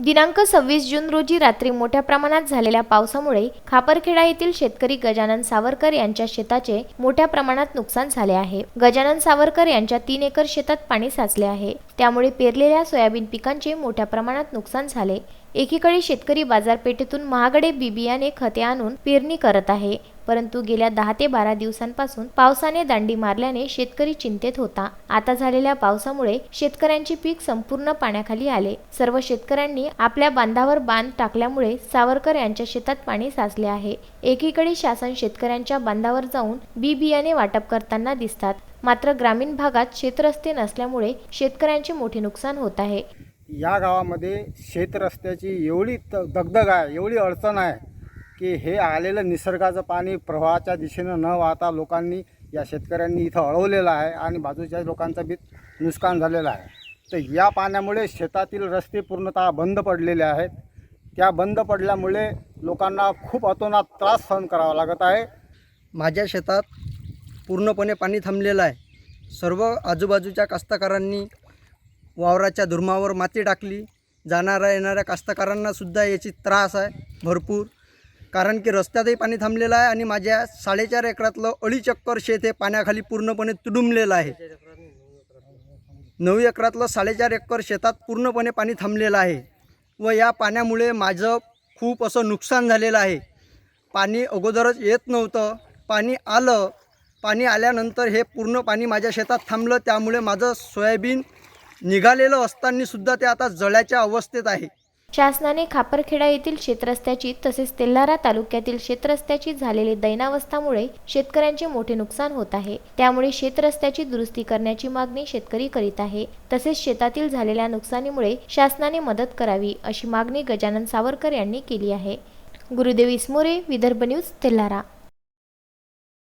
दिनांक 26 जून रोजी रात्री मोठ्या प्रमाणात झालेल्या पावसामुळे खापरखेडा येथील शेतकरी गजानन सावरकर यांच्या शेताचे मोठ्या प्रमाणात नुकसान झाले आहे। गजानन सावरकर यांच्या 3 एकर शेतात पाणी साचले आहे, त्यामुळे पेरलेल्या सोयाबीन पिकांचे मोठ्या प्रमाणात नुकसान झाले। एकीकडे शेतकरी बाजारपेठेतून महागडे बियाणे खते आणून पेरणी करत आहे, परंतु गेल्या 10 ते 12 दिवसांपासून पावसाने दांडी मारल्याने शेतकरी चिंतेत होता। आता झालेल्या पावसामुळे शेतकऱ्यांचे पीक संपूर्ण पाण्याखाली आले। सर्व शेतकऱ्यांनी आपल्या बांधावर बांध टाकल्यामुळे सावरकर यांच्या शेतात पाणी साचले आहे। एकीकडे शासन शेतकऱ्यांच्या बांधावर जाऊन बियाणे वाटप करताना दिसतात, मात्र ग्रामीण भागात शेतरस्ते नसल्यामुळे शेतकऱ्यांचे मोठे नुकसान होत आहे। या गावामध्ये शेतरस्त्याची एवढी दगदग आहे, एवढी अडचण आहे की हे आलेलं निसर्गाचं पाणी प्रवाहाच्या दिशेनं न वाहता लोकांनी या शेतकऱ्यांनी इथं अडवलेलं आहे आणि बाजूच्या लोकांचं बी नुकसान झालेलं आहे। तर या पाण्यामुळे शेतातील रस्ते पूर्णतः बंद पडलेले आहेत। त्या बंद पडल्यामुळे लोकांना खूप अतोनात त्रास सहन करावा लागत आहे। माझ्या शेतात पूर्णपणे पाणी थांबलेलं आहे। सर्व आजूबाजूच्या कास्तकारांनी वावराच्या धुर्मावर माती टाकली। जाणाऱ्या येणाऱ्या कास्तकारांनासुद्धा याची त्रास आहे भरपूर, कारण की रस्त्यातही पाणी थांबलेलं आहे आणि माझ्या 4.5 एकरातलं अडीच एकर शेत हे पाण्याखाली पूर्णपणे तुडुंबलेलं आहे। 9 एकरातलं 4.5 एकर शेतात पूर्णपणे पाणी थांबलेलं आहे व या पाण्यामुळे माझं खूप असं नुकसान झालेलं आहे। पाणी अगोदरच येत नव्हतं, पाणी आलं, पाणी आल्यानंतर हे पूर्ण पाणी माझ्या शेतात थांबलं, त्यामुळे माझं सोयाबीन निघालेलं असतानासुद्धा ते आता जळाच्या अवस्थेत आहे। शासनाने खापरखेडा येथील शेतरस्त्याची तसेच तेल्हारा तालुक्यातील शेतरस्त्याची झालेली दैनावस्थामुळे शेतकऱ्यांचे मोठे नुकसान होत आहे। त्यामुळे शेतरस्त्याची दुरुस्ती करण्याची मागणी शेतकरी करीत आहे। तसेच शेतातील झालेल्या नुकसानीमुळे शासनाने मदत करावी अशी मागणी गजानन सावरकर यांनी केली आहे। गुरुदेव इसमोरे, विदर्भ न्यूज, तेल्हारा।